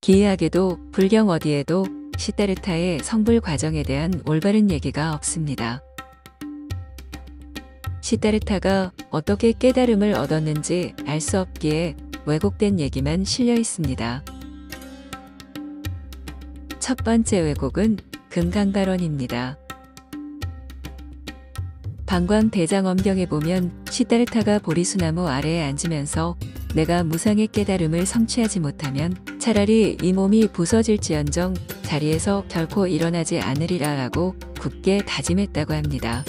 기이하게도 불경 어디에도 시다르타의 성불 과정에 대한 올바른 얘기가 없습니다. 시다르타가 어떻게 깨달음을 얻었는지 알 수 없기에 왜곡된 얘기만 실려 있습니다. 첫 번째 왜곡은 금강발원입니다. 방광대장엄경에 보면 시다르타가 보리수나무 아래에 앉으면서 내가 무상의 깨달음을 성취하지 못하면 차라리 이 몸이 부서질지언정 자리에서 결코 일어나지 않으리라 라고 굳게 다짐했다고 합니다.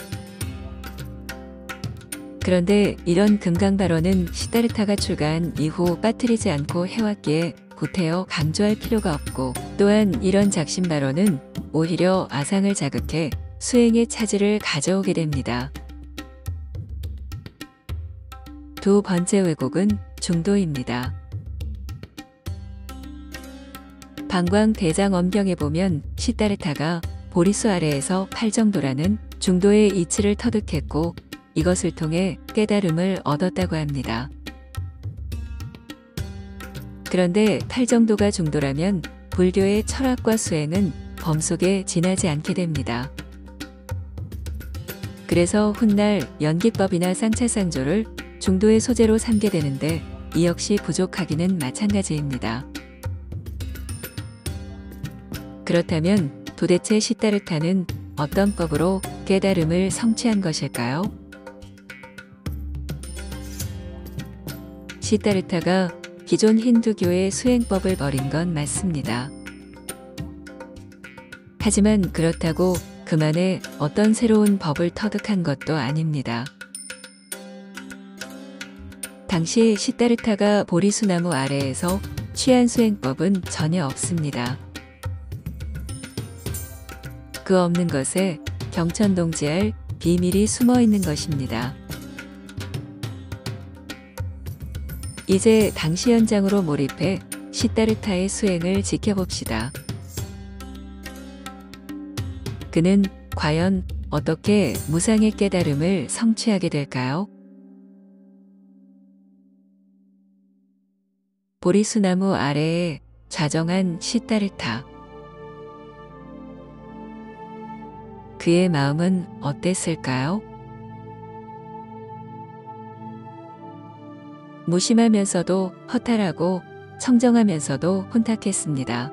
그런데 이런 금강발원은 시다르타가 출가한 이후 빠뜨리지 않고 해왔기에 구태여 강조할 필요가 없고, 또한 이런 작심발언은 오히려 아상을 자극해 수행의 차질을 가져오게 됩니다. 두 번째 왜곡은 중도입니다. 방광대장엄경에 보면 시다르타가 보리수 아래에서 팔정도라는 중도의 이치를 터득했고 이것을 통해 깨달음을 얻었다고 합니다. 그런데 팔정도가 중도라면 불교의 철학과 수행은 범속에 지나지 않게 됩니다. 그래서 훗날 연기법이나 쌍차쌍조를 중도의 소재로 삼게 되는데 이 역시 부족하기는 마찬가지입니다. 그렇다면 도대체 시다르타는 어떤 법으로 깨달음을 성취한 것일까요? 시다르타가 기존 힌두교의 수행법을 버린 건 맞습니다. 하지만 그렇다고 그만의 어떤 새로운 법을 터득한 것도 아닙니다. 당시 시다르타가 보리수나무 아래에서 취한 수행법은 전혀 없습니다. 그 없는 것에 경천동지할 비밀이 숨어 있는 것입니다. 이제 당시 현장으로 몰입해 시다르타의 수행을 지켜봅시다. 그는 과연 어떻게 무상의 깨달음을 성취하게 될까요? 보리수나무 아래에 좌정한 시다르타. 그의 마음은 어땠을까요? 무심하면서도 허탈하고 청정하면서도 혼탁했습니다.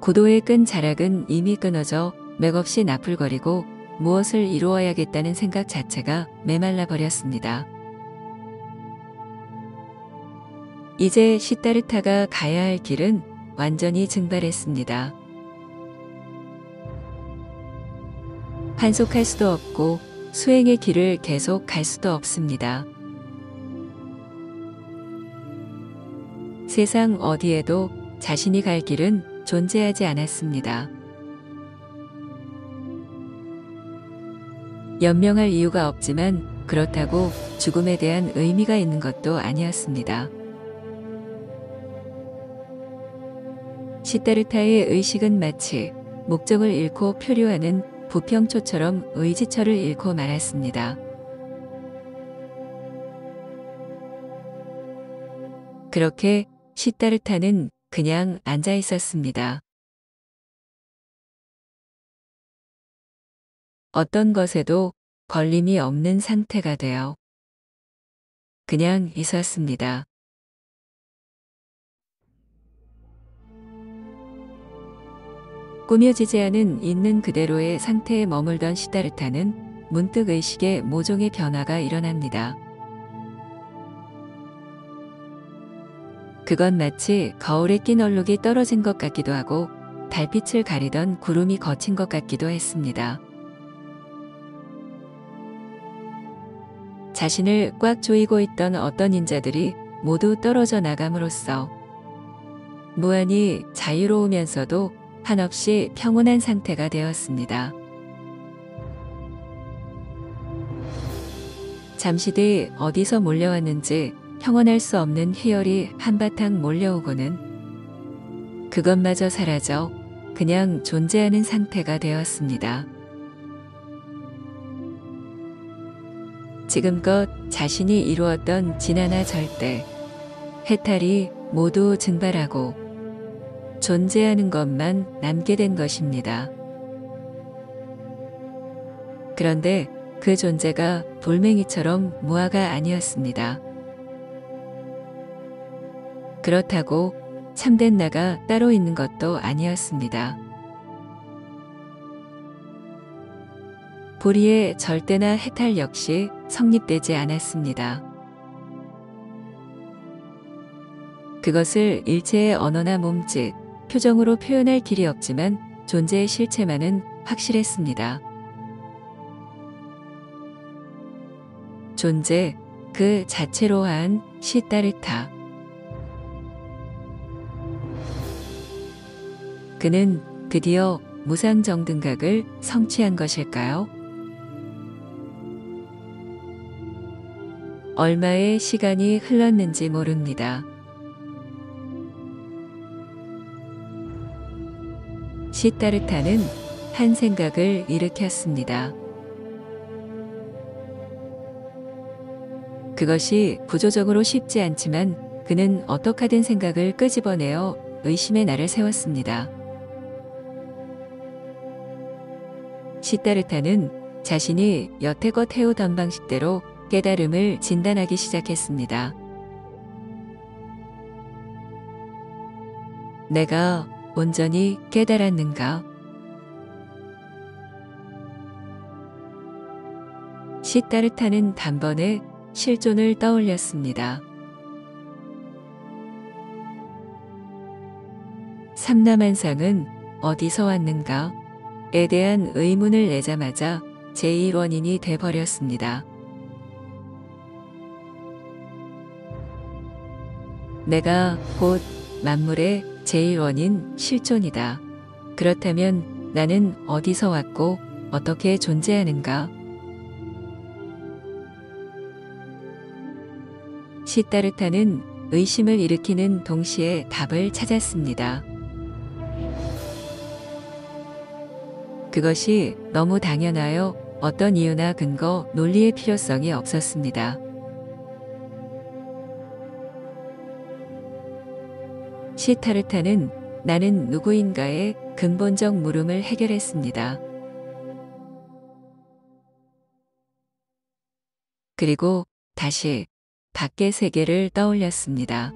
고도의 끈 자락은 이미 끊어져 맥없이 나풀거리고 무엇을 이루어야겠다는 생각 자체가 메말라 버렸습니다. 이제 시다르타가 가야 할 길은 완전히 증발했습니다. 환속할 수도 없고 수행의 길을 계속 갈 수도 없습니다. 세상 어디에도 자신이 갈 길은 존재하지 않았습니다. 연명할 이유가 없지만 그렇다고 죽음에 대한 의미가 있는 것도 아니었습니다. 시다르타의 의식은 마치 목적을 잃고 표류하는 부평초처럼 의지처를 잃고 말았습니다. 그렇게 시다르타는 그냥 앉아 있었습니다. 어떤 것에도 걸림이 없는 상태가 되어 그냥 있었습니다. 꾸며지지 않은 있는 그대로의 상태에 머물던 시다르타는 문득 의식에 모종의 변화가 일어납니다. 그건 마치 거울에 낀 얼룩이 떨어진 것 같기도 하고 달빛을 가리던 구름이 거친 것 같기도 했습니다. 자신을 꽉 조이고 있던 어떤 인자들이 모두 떨어져 나감으로써 무한히 자유로우면서도 한없이 평온한 상태가 되었습니다. 잠시 뒤 어디서 몰려왔는지 평온할 수 없는 희열이 한바탕 몰려오고는 그것마저 사라져 그냥 존재하는 상태가 되었습니다. 지금껏 자신이 이루었던 진화나 절대, 해탈이 모두 증발하고 존재하는 것만 남게 된 것입니다. 그런데 그 존재가 돌멩이처럼 무화가 아니었습니다. 그렇다고 참된 나가 따로 있는 것도 아니었습니다. 불의의 절대나 해탈 역시 성립되지 않았습니다. 그것을 일체의 언어나 몸짓, 표정으로 표현할 길이 없지만 존재의 실체만은 확실했습니다. 존재 그 자체로한 시다르타. 그는 드디어 무상정등각을 성취한 것일까요? 얼마의 시간이 흘렀는지 모릅니다. 시다르타는 한 생각을 일으켰습니다. 그것이 구조적으로 쉽지 않지만 그는 어떡하든 생각을 끄집어내어 의심의 날을 세웠습니다. 시다르타는 자신이 여태껏 해오던 방식대로 깨달음을 진단하기 시작했습니다. 내가 온전히 깨달았는가? 시다르타는 단번에 실존을 떠올렸습니다. 삼라만상은 어디서 왔는가? 에 대한 의문을 내자마자 제1원인이 돼버렸습니다. 내가 곧 만물의 제1원인 실존이다. 그렇다면 나는 어디서 왔고 어떻게 존재하는가? 시다르타는 의심을 일으키는 동시에 답을 찾았습니다. 그것이 너무 당연하여 어떤 이유나 근거, 논리의 필요성이 없었습니다. 시다르타는 나는 누구인가의 근본적 물음을 해결했습니다. 그리고 다시 밖의 세계를 떠올렸습니다.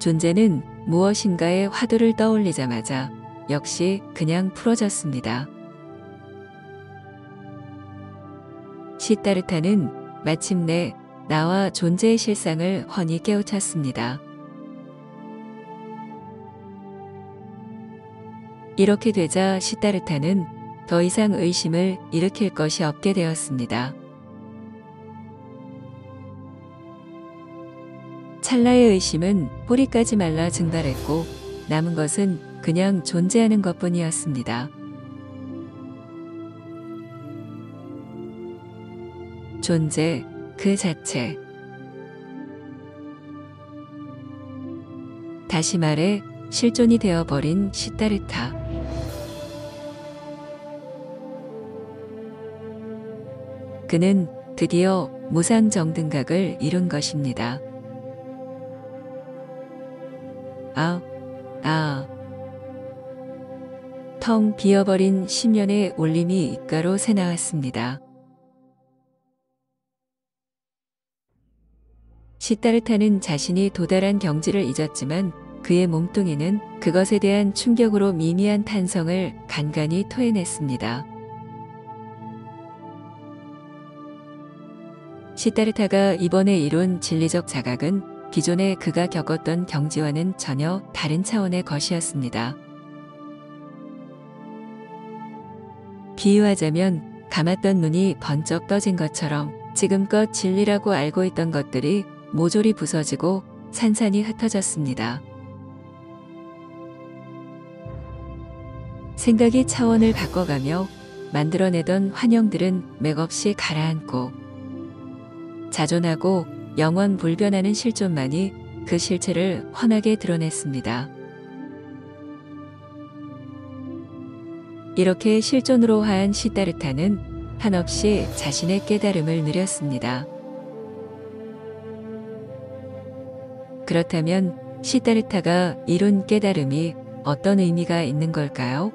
존재는 무엇인가의 화두를 떠올리자마자 역시 그냥 풀어졌습니다. 시다르타는 마침내 나와 존재의 실상을 훤히 깨우쳤습니다. 이렇게 되자 시다르타는 더 이상 의심을 일으킬 것이 없게 되었습니다. 찰나의 의심은 뿌리까지 말라 증발했고 남은 것은 그냥 존재하는 것뿐이었습니다. 존재 그 자체. 다시 말해 실존이 되어버린 시다르타. 그는 드디어 무상정등각을 이룬 것입니다. 텅 비어버린 심연의 울림이 입가로 새나왔습니다. 시다르타는 자신이 도달한 경지를 잊었지만 그의 몸뚱이는 그것에 대한 충격으로 미미한 탄성을 간간히 토해냈습니다. 시다르타가 이번에 이룬 진리적 자각은 기존에 그가 겪었던 경지와는 전혀 다른 차원의 것이었습니다. 비유하자면 감았던 눈이 번쩍 떠진 것처럼 지금껏 진리라고 알고 있던 것들이 모조리 부서지고 산산이 흩어졌습니다. 생각이 차원을 바꿔가며 만들어내던 환영들은 맥없이 가라앉고 자존하고 영원 불변하는 실존만이 그 실체를 환하게 드러냈습니다. 이렇게 실존으로 한 시다르타는 한없이 자신의 깨달음을 누렸습니다. 그렇다면 시다르타가 이룬 깨달음이 어떤 의미가 있는 걸까요?